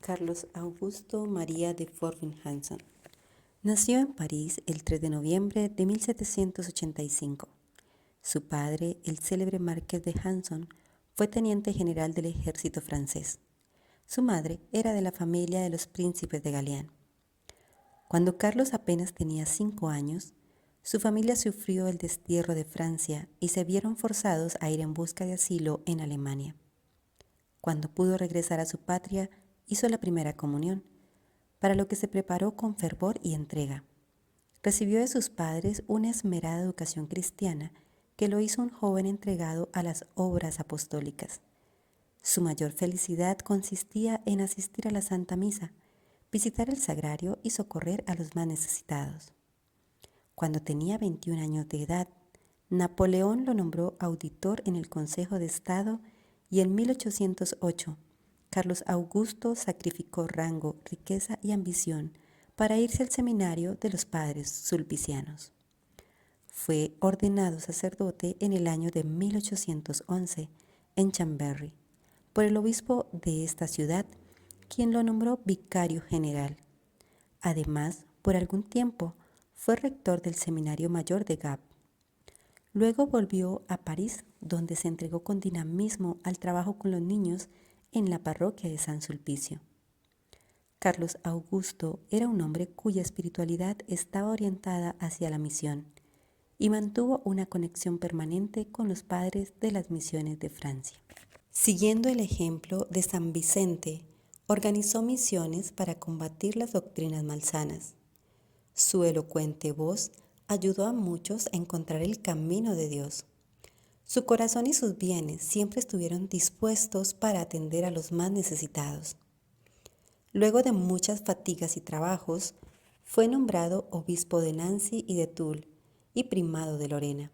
Carlos Augusto María de Forbin-Hanson. Nació en París el 3 de noviembre de 1785. Su padre, el célebre marqués de Hanson, fue teniente general del ejército francés. Su madre era de la familia de los príncipes de Galeán. Cuando Carlos apenas tenía 5 años, su familia sufrió el destierro de Francia y se vieron forzados a ir en busca de asilo en Alemania. Cuando pudo regresar a su patria, hizo la primera comunión, para lo que se preparó con fervor y entrega. Recibió de sus padres una esmerada educación cristiana que lo hizo un joven entregado a las obras apostólicas. Su mayor felicidad consistía en asistir a la Santa Misa, visitar el sagrario y socorrer a los más necesitados. Cuando tenía 21 años de edad, Napoleón lo nombró auditor en el Consejo de Estado y en 1808 Carlos Augusto sacrificó rango, riqueza y ambición para irse al seminario de los padres sulpicianos. Fue ordenado sacerdote en el año de 1811 en Chambéry por el obispo de esta ciudad, quien lo nombró vicario general. Además, por algún tiempo, fue rector del Seminario Mayor de Gap. Luego volvió a París, donde se entregó con dinamismo al trabajo con los niños en la parroquia de San Sulpicio. Carlos Augusto era un hombre cuya espiritualidad estaba orientada hacia la misión y mantuvo una conexión permanente con los padres de las misiones de Francia. Siguiendo el ejemplo de San Vicente, organizó misiones para combatir las doctrinas malsanas. Su elocuente voz ayudó a muchos a encontrar el camino de Dios. Su corazón y sus bienes siempre estuvieron dispuestos para atender a los más necesitados. Luego de muchas fatigas y trabajos, fue nombrado obispo de Nancy y de Toul y primado de Lorena.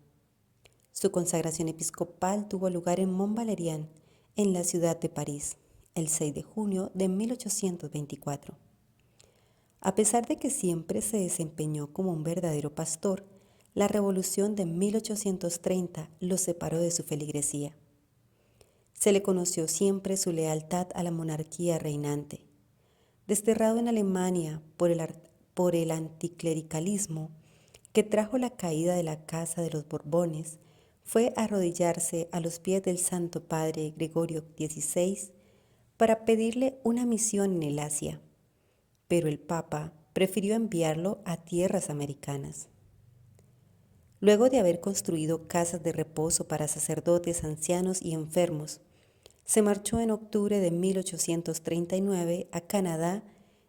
Su consagración episcopal tuvo lugar en Mont-Valérien, en la ciudad de París, el 6 de junio de 1824. A pesar de que siempre se desempeñó como un verdadero pastor, la revolución de 1830 lo separó de su feligresía. Se le conoció siempre su lealtad a la monarquía reinante. Desterrado en Alemania por el anticlericalismo que trajo la caída de la Casa de los Borbones, fue a arrodillarse a los pies del Santo Padre Gregorio XVI para pedirle una misión en el Asia, pero el Papa prefirió enviarlo a tierras americanas. Luego de haber construido casas de reposo para sacerdotes, ancianos y enfermos, se marchó en octubre de 1839 a Canadá,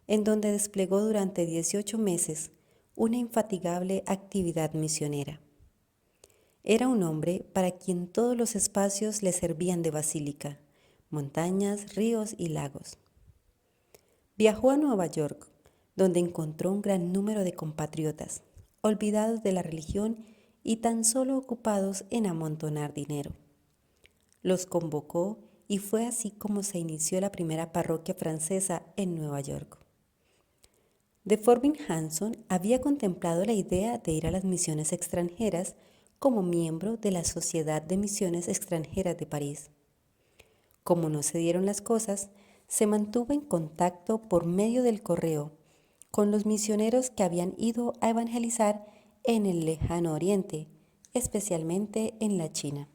en donde desplegó durante 18 meses una infatigable actividad misionera. Era un hombre para quien todos los espacios le servían de basílica, montañas, ríos y lagos. Viajó a Nueva York, donde encontró un gran número de compatriotas, olvidados de la religión y tan solo ocupados en amontonar dinero. Los convocó y fue así como se inició la primera parroquia francesa en Nueva York. De Forbin-Hanson había contemplado la idea de ir a las misiones extranjeras como miembro de la Sociedad de Misiones Extranjeras de París. Como no se dieron las cosas, se mantuvo en contacto por medio del correo con los misioneros que habían ido a evangelizar en el lejano oriente, especialmente en la China.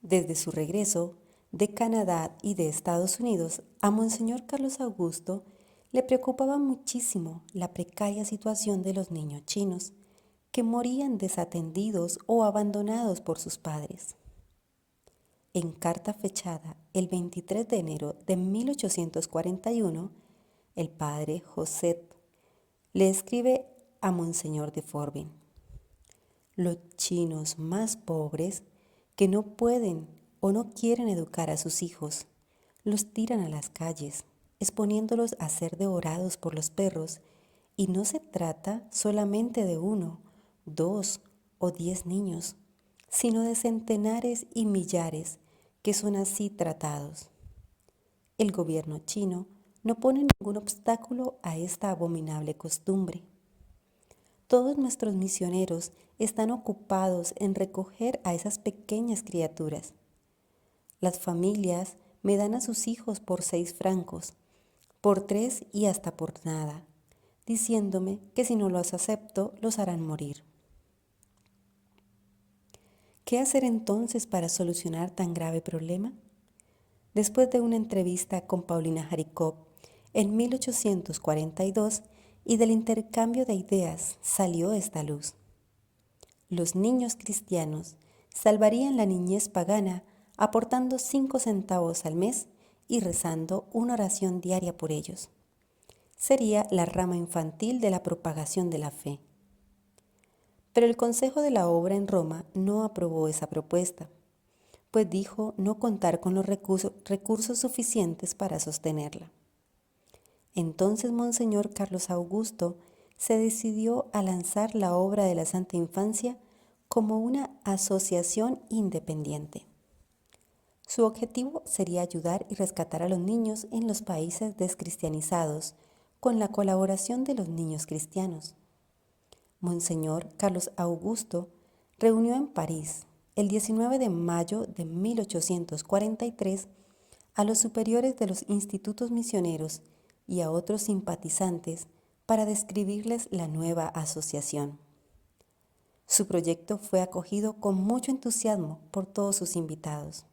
Desde su regreso de Canadá y de Estados Unidos, a Monseñor Carlos Augusto le preocupaba muchísimo la precaria situación de los niños chinos que morían desatendidos o abandonados por sus padres. En carta fechada el 23 de enero de 1841, el padre José le escribe a Monseñor de Forbin: los chinos más pobres que no pueden o no quieren educar a sus hijos, los tiran a las calles, exponiéndolos a ser devorados por los perros, y no se trata solamente de 1, 2 o 10 niños, sino de centenares y millares que son así tratados. El gobierno chino no pone ningún obstáculo a esta abominable costumbre. Todos nuestros misioneros están ocupados en recoger a esas pequeñas criaturas. Las familias me dan a sus hijos por 6 francos, por 3 y hasta por nada, diciéndome que si no los acepto los harán morir. ¿Qué hacer entonces para solucionar tan grave problema? Después de una entrevista con Paulina Haricot en 1842 y del intercambio de ideas salió esta luz. Los niños cristianos salvarían la niñez pagana aportando 5 centavos al mes y rezando una oración diaria por ellos. Sería la rama infantil de la propagación de la fe. Pero el Consejo de la Obra en Roma no aprobó esa propuesta, pues dijo no contar con los recursos suficientes para sostenerla. Entonces Monseñor Carlos Augusto se decidió a lanzar la obra de la Santa Infancia como una asociación independiente. Su objetivo sería ayudar y rescatar a los niños en los países descristianizados con la colaboración de los niños cristianos. Monseñor Carlos Augusto reunió en París el 19 de mayo de 1843 a los superiores de los institutos misioneros y a otros simpatizantes para describirles la nueva asociación. Su proyecto fue acogido con mucho entusiasmo por todos sus invitados.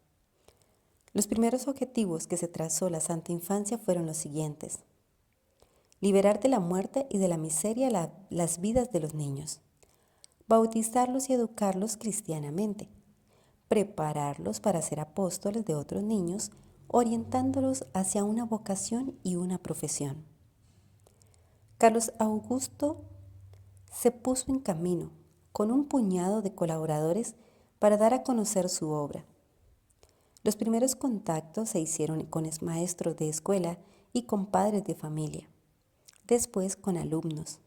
Los primeros objetivos que se trazó la Santa Infancia fueron los siguientes: liberar de la muerte y de la miseria las vidas de los niños, bautizarlos y educarlos cristianamente, prepararlos para ser apóstoles de otros niños, orientándolos hacia una vocación y una profesión. Carlos Augusto se puso en camino con un puñado de colaboradores para dar a conocer su obra. Los primeros contactos se hicieron con maestros de escuela y con padres de familia, después con alumnos.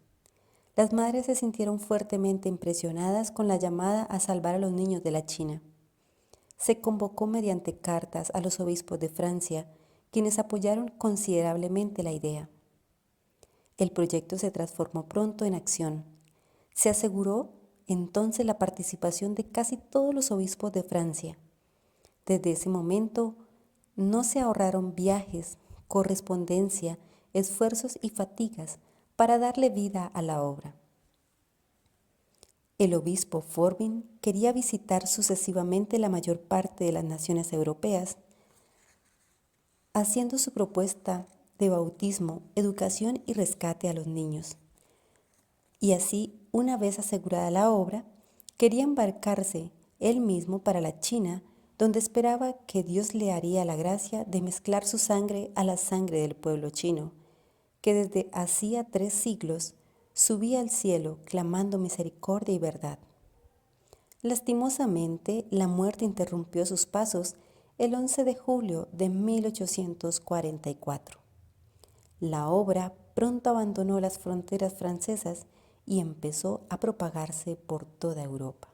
Las madres se sintieron fuertemente impresionadas con la llamada a salvar a los niños de la China. Se convocó mediante cartas a los obispos de Francia, quienes apoyaron considerablemente la idea. El proyecto se transformó pronto en acción. Se aseguró entonces la participación de casi todos los obispos de Francia. Desde ese momento no se ahorraron viajes, correspondencia, esfuerzos y fatigas para darle vida a la obra. El obispo Forbin quería visitar sucesivamente la mayor parte de las naciones europeas, haciendo su propuesta de bautismo, educación y rescate a los niños. Y así, una vez asegurada la obra, quería embarcarse él mismo para la China, donde esperaba que Dios le haría la gracia de mezclar su sangre a la sangre del pueblo chino, que desde hacía 3 siglos subía al cielo clamando misericordia y verdad. Lastimosamente, la muerte interrumpió sus pasos el 11 de julio de 1844. La obra pronto abandonó las fronteras francesas y empezó a propagarse por toda Europa.